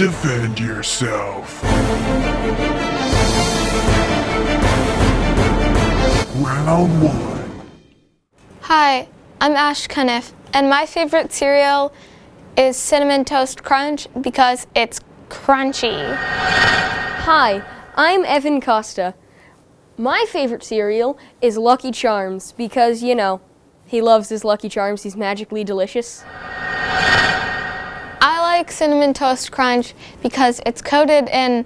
defend yourself. Round 1. Hi, I'm Ash Cuniff, and my favorite cereal is Cinnamon Toast Crunch because it's crunchy. Hi, I'm Evan Costa. My favorite cereal is Lucky Charms because, you know, he loves his Lucky Charms. He's magically delicious. I like Cinnamon Toast Crunch because it's coated in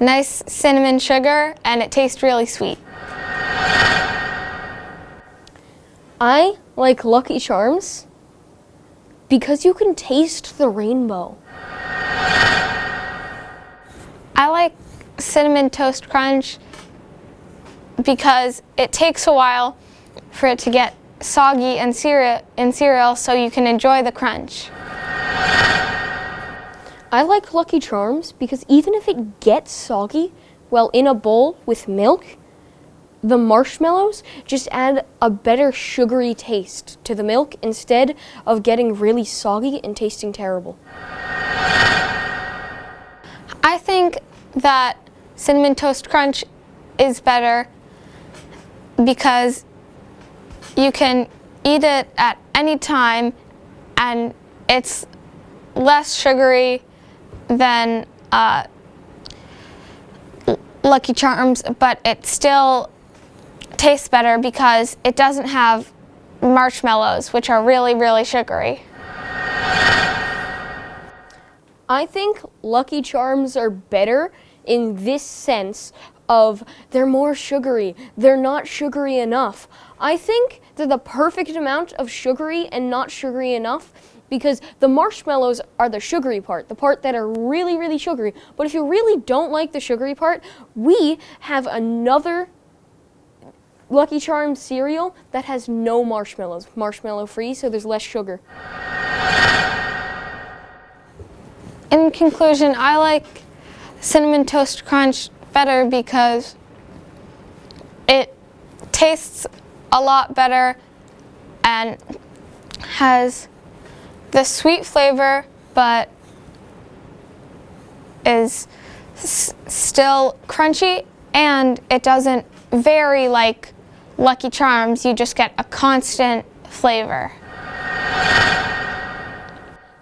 nice cinnamon sugar and it tastes really sweet. I like Lucky Charms because you can taste the rainbow. I like Cinnamon Toast Crunch because it takes a while for it to get soggy in cereal so you can enjoy the crunch. I like Lucky Charms because even if it gets soggy, well, in a bowl with milk, the marshmallows just add a better sugary taste to the milk instead of getting really soggy and tasting terrible. I think that Cinnamon Toast Crunch is better because you can eat it at any time and it's less sugary than Lucky Charms, but it still tastes better because it doesn't have marshmallows, which are really, really sugary. I think Lucky Charms are better in this sense of they're more sugary. They're not sugary enough. I think they're the perfect amount of sugary and not sugary enough because the marshmallows are the sugary part, the part that are really, really sugary. But if you really don't like the sugary part, we have another Lucky Charms cereal that has no marshmallows, marshmallow free, so there's less sugar. In conclusion, I like Cinnamon Toast Crunch better because it tastes a lot better and has the sweet flavor, but is still crunchy, and it doesn't vary like Lucky Charms. You just get a constant flavor.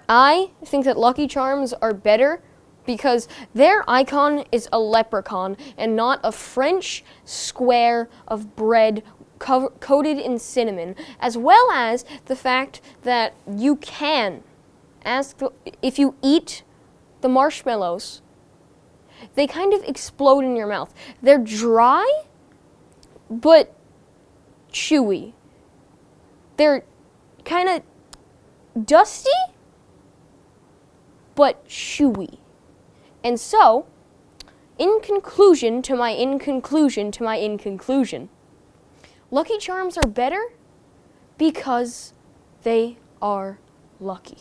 I think that Lucky Charms are better because their icon is a leprechaun and not a French square of bread coated in cinnamon, as well as the fact that you can, if you eat the marshmallows, they kind of explode in your mouth. They're dry, but chewy. They're kind of dusty, but chewy. And so, in conclusion to my conclusion, Lucky Charms are better because they are lucky.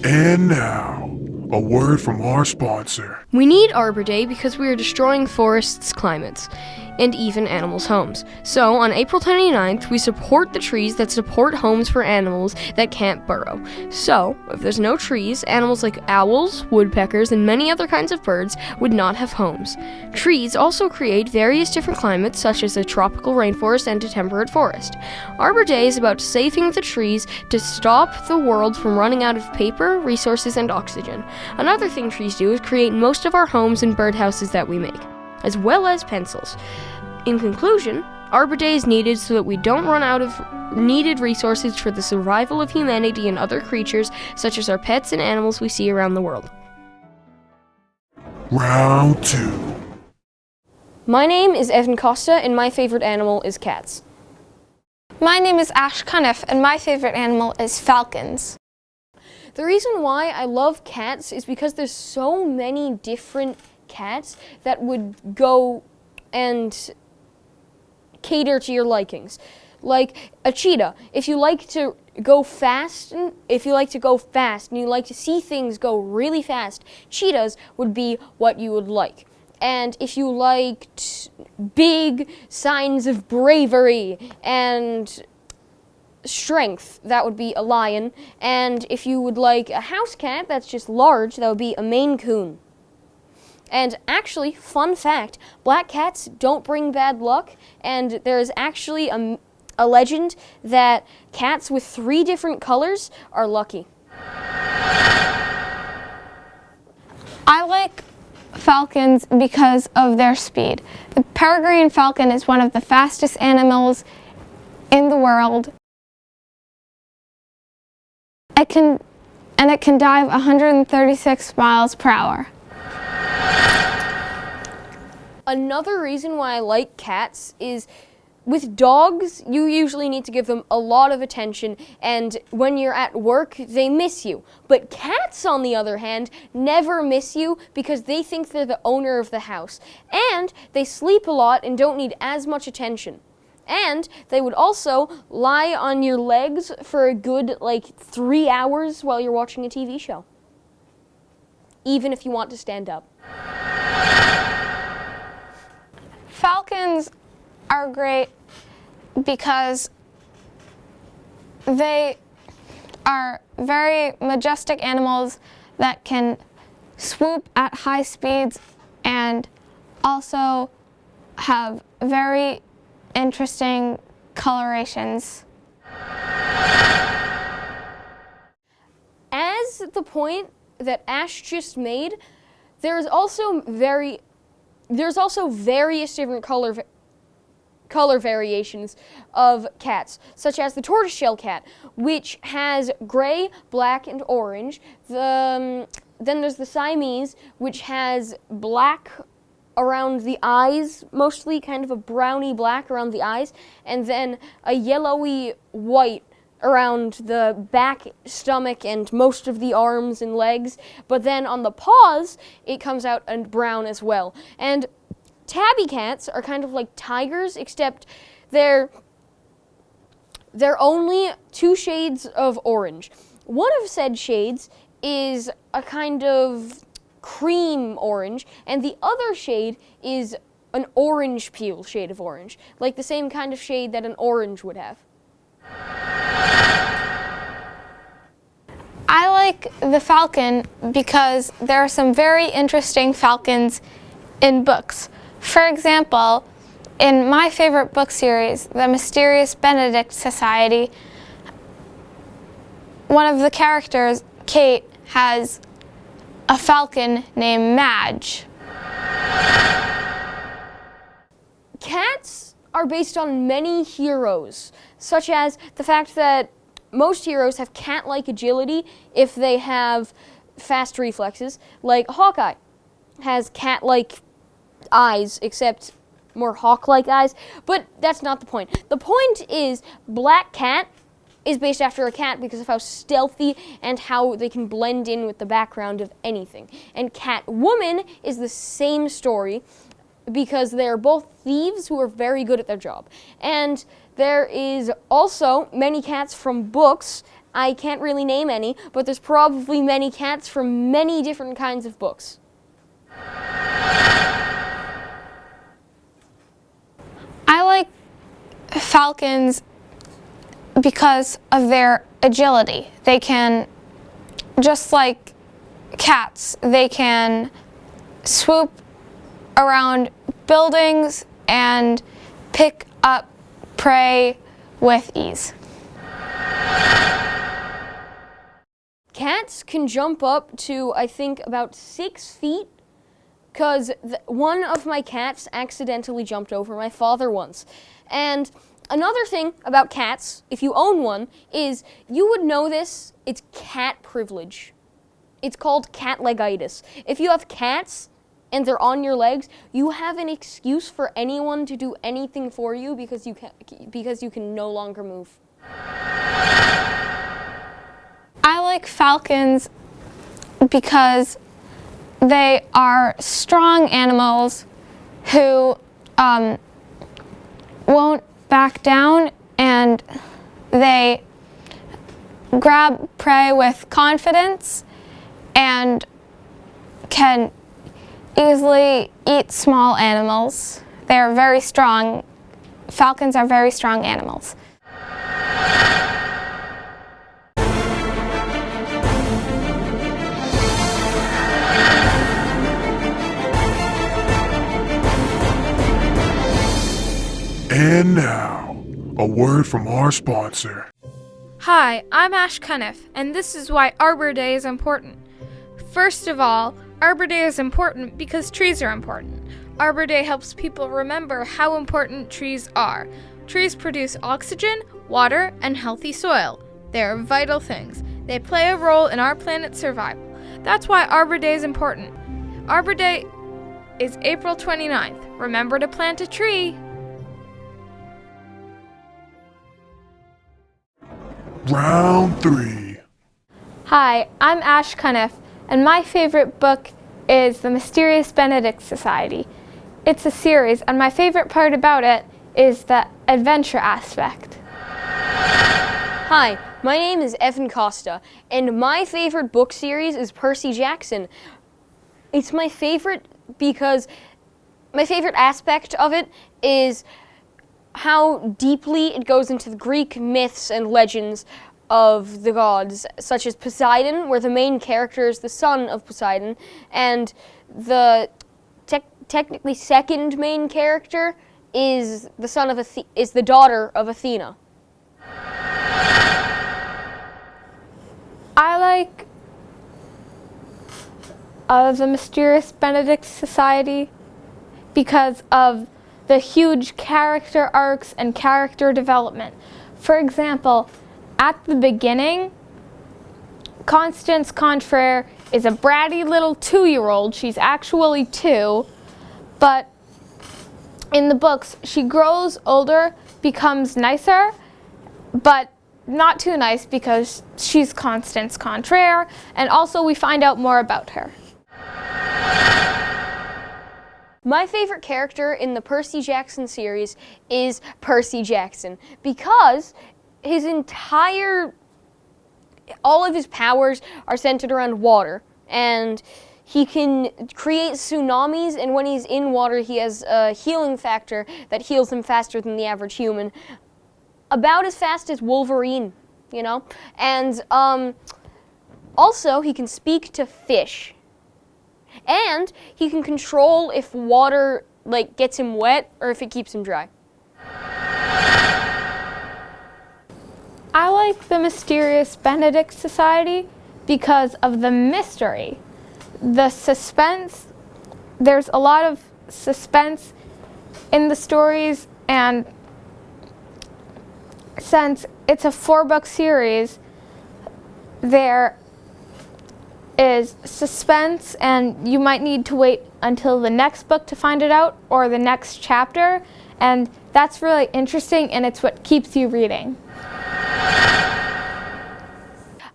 And now, a word from our sponsor. We need Arbor Day because we are destroying forests, climates, and even animals' homes. So, on April 29th, we support the trees that support homes for animals that can't burrow. So, if there's no trees, animals like owls, woodpeckers, and many other kinds of birds would not have homes. Trees also create various different climates, such as a tropical rainforest and a temperate forest. Arbor Day is about saving the trees to stop the world from running out of paper, resources, and oxygen. Another thing trees do is create most of our homes and birdhouses that we make, as well as pencils. In conclusion, Arbor Day is needed so that we don't run out of needed resources for the survival of humanity and other creatures, such as our pets and animals we see around the world. Round 2. My name is Evan Costa, and my favorite animal is cats. My name is Ash Cuniff, and my favorite animal is falcons. The reason why I love cats is because there's so many different cats that would go and cater to your likings. Like a cheetah, if you like to go fast and you like to see things go really fast, cheetahs would be what you would like. And if you liked big signs of bravery and strength, that would be a lion. And if you would like a house cat that's just large, that would be a Maine Coon. And actually, fun fact, black cats don't bring bad luck, and there's actually a legend that cats with 3 different colors are lucky. I like falcons because of their speed. The peregrine falcon is one of the fastest animals in the world. It can dive 136 miles per hour. Another reason why I like cats is with dogs, you usually need to give them a lot of attention, and when you're at work, they miss you. But cats, on the other hand, never miss you because they think they're the owner of the house. And they sleep a lot and don't need as much attention. And they would also lie on your legs for a good, 3 hours while you're watching a TV show. Even if you want to stand up. Falcons are great because they are very majestic animals that can swoop at high speeds and also have very interesting colorations. As the point that Ash just made, there's also various different color variations of cats, such as the tortoiseshell cat, which has gray, black, and orange. Then there's the Siamese, which has black around the eyes, mostly kind of a browny black around the eyes, and then a yellowy white around the back, stomach, and most of the arms and legs. But then on the paws, it comes out and brown as well. And tabby cats are kind of like tigers, except they're only 2 shades of orange. One of said shades is a kind of cream orange, and the other shade is an orange peel shade of orange, like the same kind of shade that an orange would have. I like the falcon because there are some very interesting falcons in books. For example, in my favorite book series, The Mysterious Benedict Society, one of the characters, Kate, has a falcon named Madge. Cats are based on many heroes, such as the fact that most heroes have cat-like agility if they have fast reflexes, like Hawkeye has cat-like eyes, except more hawk-like eyes, but that's not the point. The point is Black Cat is based after a cat because of how stealthy and how they can blend in with the background of anything. And Catwoman is the same story because they're both thieves who are very good at their job. And there is also many cats from books. I can't really name any, but there's probably many cats from many different kinds of books. I like falcons because of their agility. They can, just like cats, they can swoop around buildings and pick up prey with ease. Cats can jump up to, I think, about 6 feet, because one of my cats accidentally jumped over my father once. And another thing about cats, if you own one, is you would know this, it's cat privilege. It's called cat legitis. If you have cats and they're on your legs, you have an excuse for anyone to do anything for you because you can no longer move. I like falcons because they are strong animals who won't back down, and they grab prey with confidence and can easily eat small animals. They're very strong. Falcons are very strong animals. And now, a word from our sponsor. Hi, I'm Ash Cuniff, and this is why Arbor Day is important. First of all, Arbor Day is important because trees are important. Arbor Day helps people remember how important trees are. Trees produce oxygen, water, and healthy soil. They are vital things. They play a role in our planet's survival. That's why Arbor Day is important. Arbor Day is April 29th. Remember to plant a tree. Round 3. Hi, I'm Ash Cuniff, and my favorite book is The Mysterious Benedict Society. It's a series, and my favorite part about it is the adventure aspect. Hi, my name is Evan Costa, and my favorite book series is Percy Jackson. It's my favorite because my favorite aspect of it is how deeply it goes into the Greek myths and legends of the gods, such as Poseidon, where the main character is the son of Poseidon, and the technically second main character is the son of is the daughter of Athena. I like The Mysterious Benedict Society because of the huge character arcs and character development. For example, at the beginning, Constance Contraire is a bratty little 2-year-old. She's actually 2, but in the books, she grows older, becomes nicer, but not too nice because she's Constance Contraire, and also we find out more about her. My favorite character in the Percy Jackson series is Percy Jackson because all of his powers are centered around water, and he can create tsunamis, and when he's in water he has a healing factor that heals him faster than the average human. About as fast as Wolverine, you know? And also he can speak to fish. And he can control if water gets him wet or if it keeps him dry. I like The Mysterious Benedict Society because of the mystery. The suspense, there's a lot of suspense in the stories, and since it's a 4-book series, there is suspense, and you might need to wait until the next book to find it out, or the next chapter, and that's really interesting, and it's what keeps you reading.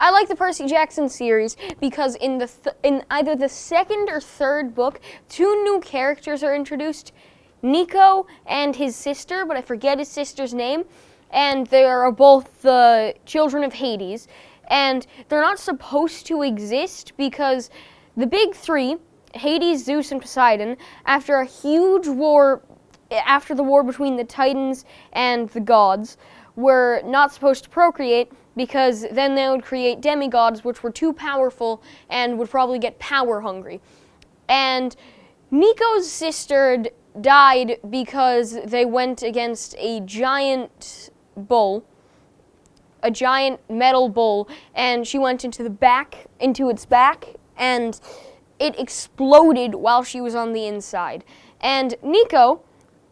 I like the Percy Jackson series because in either the second or third book, 2 new characters are introduced, Nico and his sister, but I forget his sister's name, and they are both the children of Hades. And they're not supposed to exist because the big 3, Hades, Zeus, and Poseidon, after a huge war, after the war between the Titans and the gods, were not supposed to procreate because then they would create demigods which were too powerful and would probably get power hungry. And Nico's sister died because they went against a giant bull, a giant metal bull, and she went into its back, and it exploded while she was on the inside. And Nico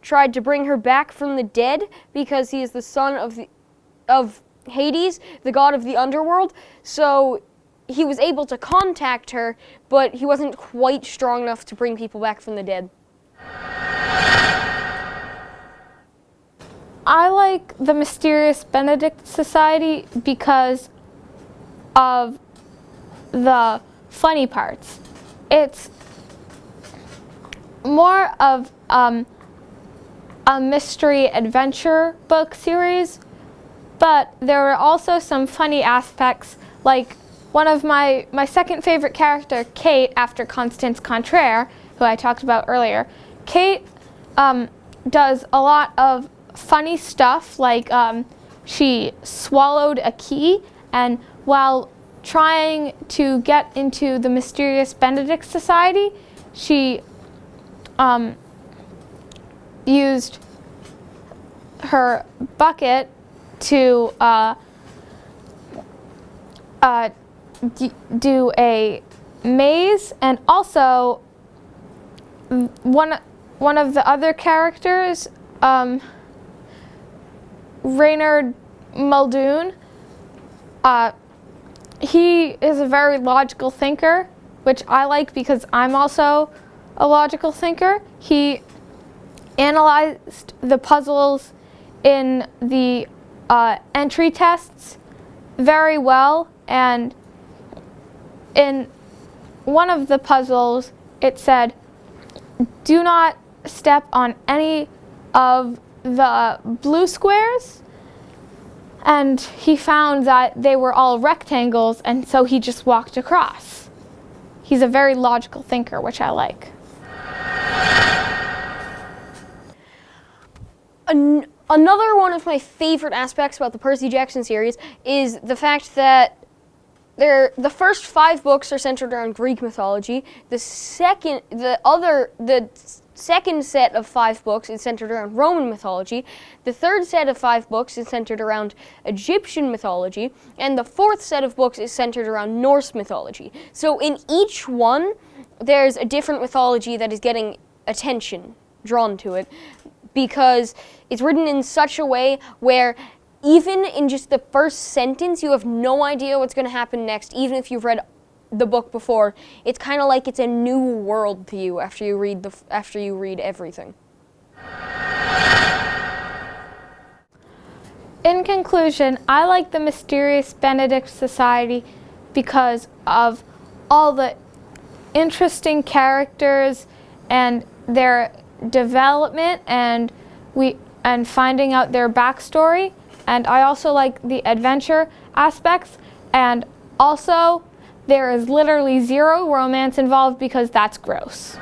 tried to bring her back from the dead because he is the son of Hades, the god of the underworld. So he was able to contact her, but he wasn't quite strong enough to bring people back from the dead. I like The Mysterious Benedict Society because of the funny parts. It's more of a mystery adventure book series, but there were also some funny aspects, like one of my second favorite character, Kate, after Constance Contraire, who I talked about earlier. Kate does a lot of funny stuff, like she swallowed a key, and while trying to get into the mysterious Benedict Society, she used her bucket to do a maze, and also one of the other characters, Reynard Muldoon, he is a very logical thinker, which I like because I'm also a logical thinker. He analyzed the puzzles in the entry tests very well, and in one of the puzzles it said, do not step on any of the blue squares, and he found that they were all rectangles, and so he just walked across. He's a very logical thinker, which I like. Another one of my favorite aspects about the Percy Jackson series is the fact that the first 5 books are centered around Greek mythology. The second set of 5 books is centered around Roman mythology. The third set of 5 books is centered around Egyptian mythology, and the fourth set of books is centered around Norse mythology. So in each one, there's a different mythology that is getting attention drawn to it, because it's written in such a way where even in just the first sentence, you have no idea what's going to happen next, even if you've read the book before. It's kind of like it's a new world to you after you read everything. In conclusion, I like the Mysterious Benedict Society because of all the interesting characters and their development and finding out their backstory. And I also like the adventure aspects, and also there is literally 0 romance involved because that's gross.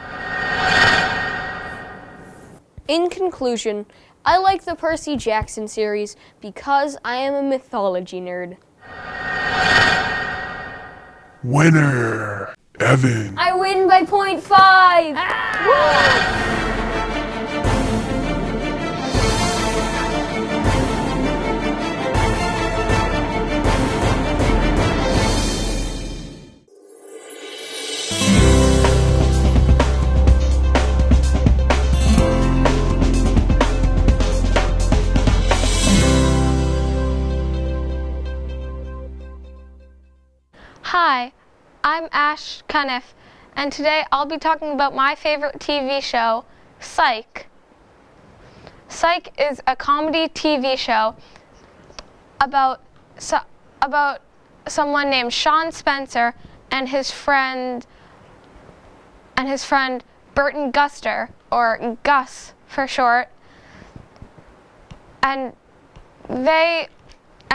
In conclusion, I like the Percy Jackson series because I am a mythology nerd. Winner, Evan. I win by 0.5! Hi, I'm Ash Cuniff, and today I'll be talking about my favorite TV show, Psych. Psych is a comedy TV show about someone named Sean Spencer and his friend Burton Guster, or Gus for short. And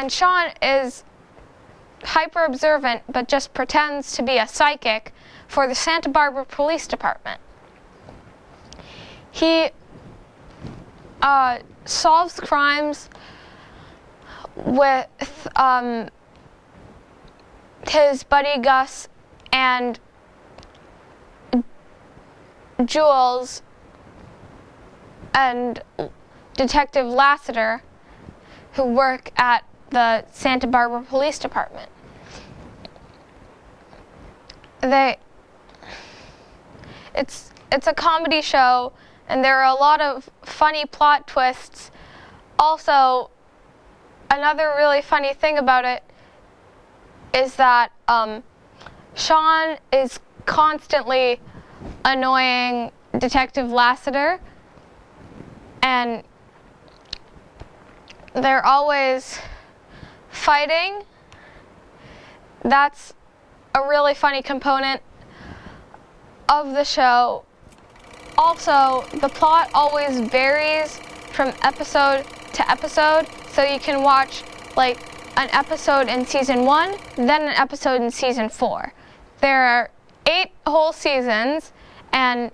Sean is hyper observant, but just pretends to be a psychic for the Santa Barbara Police Department. He solves crimes with his buddy Gus and Jules and Detective Lassiter, who work at the Santa Barbara Police Department. It's a comedy show, and there are a lot of funny plot twists. Also, another really funny thing about it is that Sean is constantly annoying Detective Lassiter, and they're always fighting. That's a really funny component of the show. Also, the plot always varies from episode to episode, so you can watch like an episode in season 1, then an episode in season 4. There are 8 whole seasons, and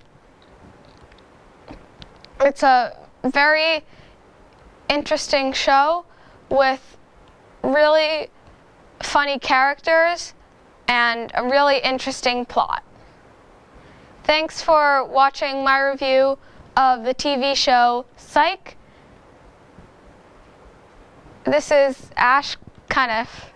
It's a very interesting show with really funny characters and a really interesting plot. Thanks for watching my review of the TV show Psych. This is Ash Cuniff.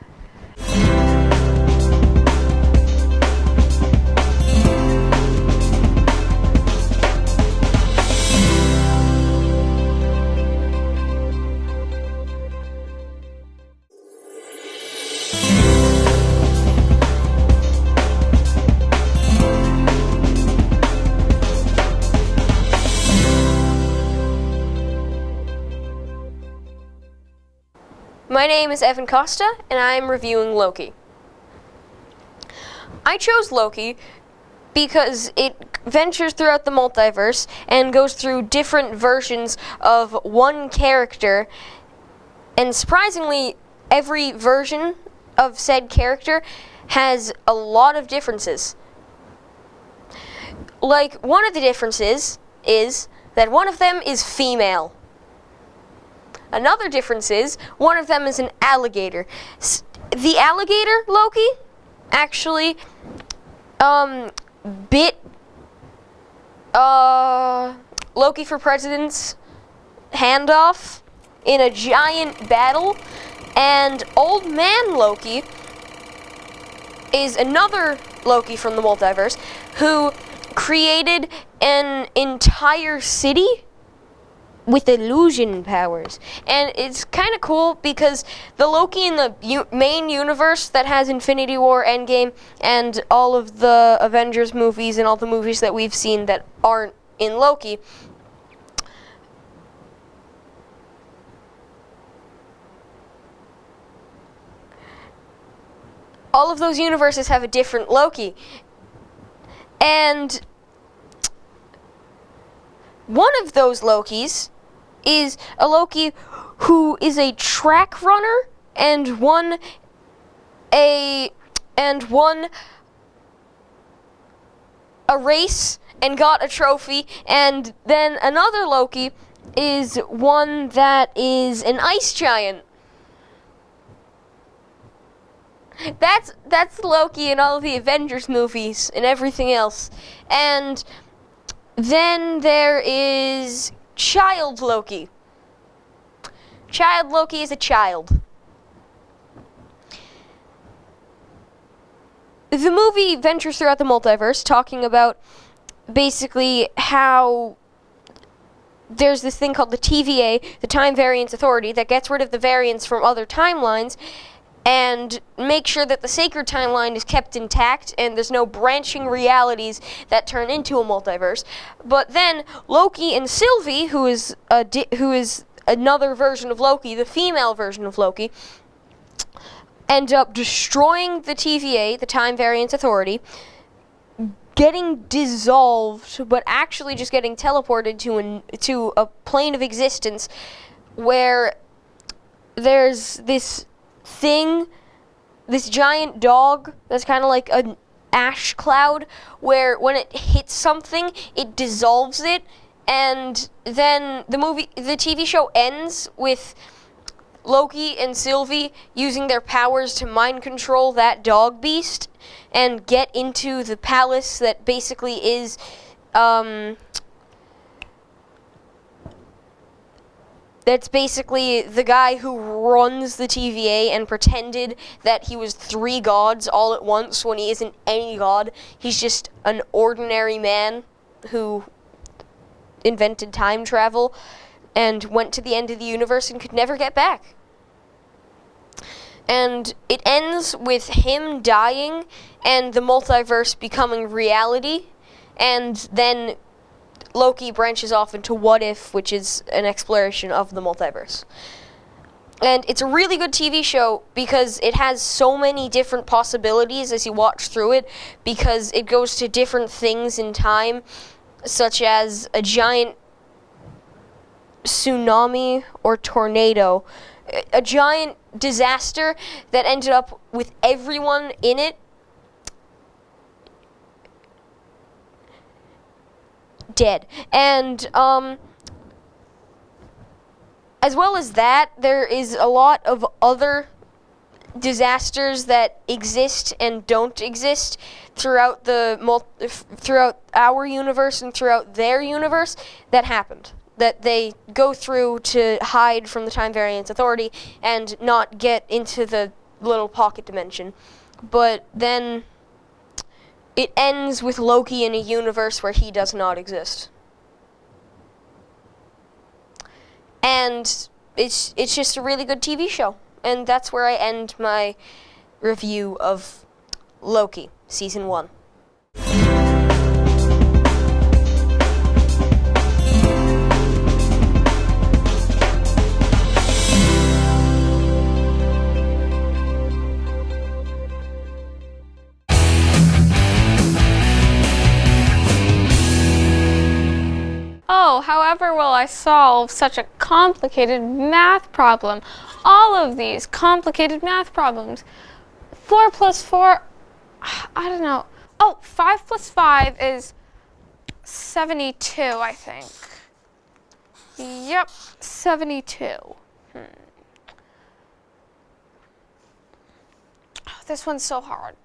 My name is Evan Costa, and I am reviewing Loki. I chose Loki because it ventures throughout the multiverse and goes through different versions of one character, and surprisingly, every version of said character has a lot of differences. Like, one of the differences is that one of them is female. Another difference is one of them is an alligator. The alligator Loki actually bit Loki for President's hand off in a giant battle, and Old Man Loki is another Loki from the multiverse who created an entire city with illusion powers. And it's kind of cool because the Loki in the main universe that has Infinity War, Endgame, and all of the Avengers movies and all the movies that we've seen that aren't in Loki, all of those universes have a different Loki. And one of those Lokis is a Loki who is a track runner and won a race and got a trophy, and then another Loki is one that is an ice giant. That's Loki in all of the Avengers movies and everything else. And then there is Child Loki. Child Loki is a child. The movie ventures throughout the multiverse, talking about basically how there's this thing called the TVA, the Time Variance Authority, that gets rid of the variants from other timelines and make sure that the sacred timeline is kept intact and there's no branching realities that turn into a multiverse. But then Loki and Sylvie, who is another version of Loki, the female version of Loki, end up destroying the TVA, the Time Variance Authority, getting dissolved, but actually just getting teleported to a plane of existence where there's this thing, this giant dog that's kind of like an ash cloud, where when it hits something, it dissolves it, and then the TV show ends with Loki and Sylvie using their powers to mind control that dog beast and get into the palace that basically is that's basically the guy who runs the TVA and pretended that he was 3 gods all at once when he isn't any god. He's just an ordinary man who invented time travel and went to the end of the universe and could never get back. And it ends with him dying and the multiverse becoming reality, and then Loki branches off into What If, which is an exploration of the multiverse. And it's a really good TV show because it has so many different possibilities as you watch through it, because it goes to different things in time, such as a giant tsunami or tornado, a giant disaster that ended up with everyone in it dead. And as well as that, there is a lot of other disasters that exist and don't exist throughout throughout our universe and throughout their universe that happened, that they go through to hide from the Time Variance Authority and not get into the little pocket dimension. But then it ends with Loki in a universe where he does not exist. And it's just a really good TV show. And that's where I end my review of Loki, Season 1. Oh, however will I solve such a complicated math problem? All of these complicated math problems. 4 plus 4, I don't know. Oh, 5 plus 5 is 72, I think. Yep, 72. Oh, this one's so hard.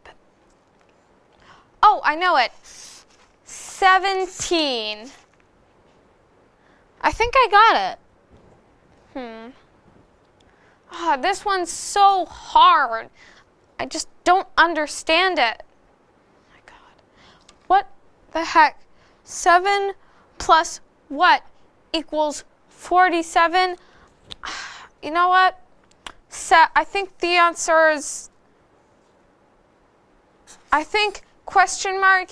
Oh, I know it. 17. I think I got it. This one's so hard. I just don't understand it. Oh my God. What the heck? 7 plus what equals 47? You know what? I think the answer is, I think question mark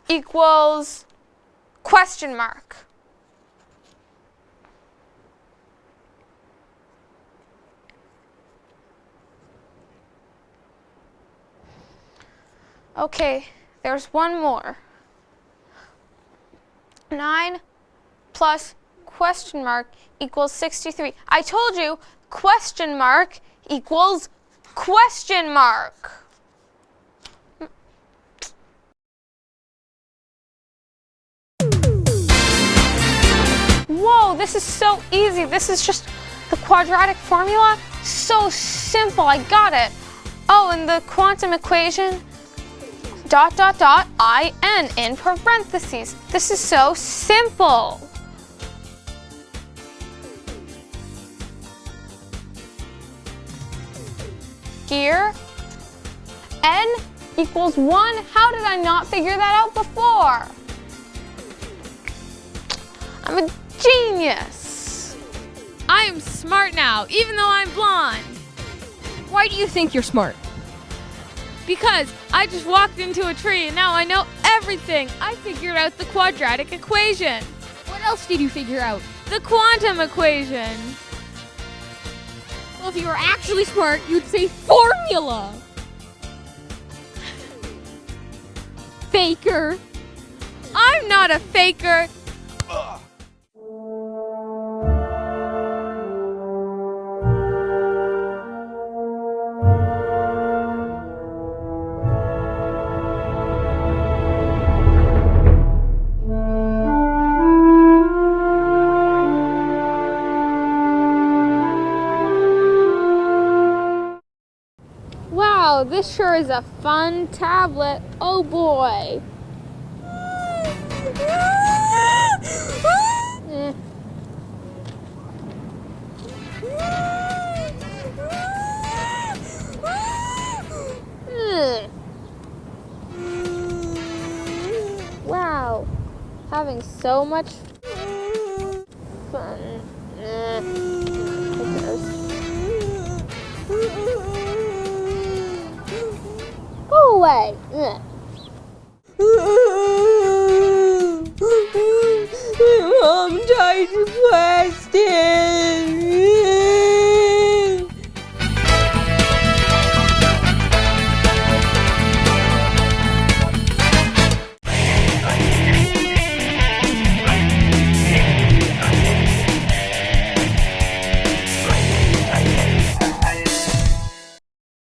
equals question mark. Okay, there's one more. 9 plus question mark equals 63. I told you question mark equals question mark. Whoa, this is so easy. This is just the quadratic formula. So simple, I got it. Oh, and the quantum equation, ... IN in parentheses. This is so simple. Here, N equals 1. How did I not figure that out before? I'm a genius. I am smart now, even though I'm blonde. Why do you think you're smart? Because I just walked into a tree and now I know everything. I figured out the quadratic equation. What else did you figure out? The quantum equation. Well, if you were actually smart, you'd say formula. Faker. I'm not a faker. Wow, this sure is a fun tablet. Oh boy. Wow, having so much fun. Go away.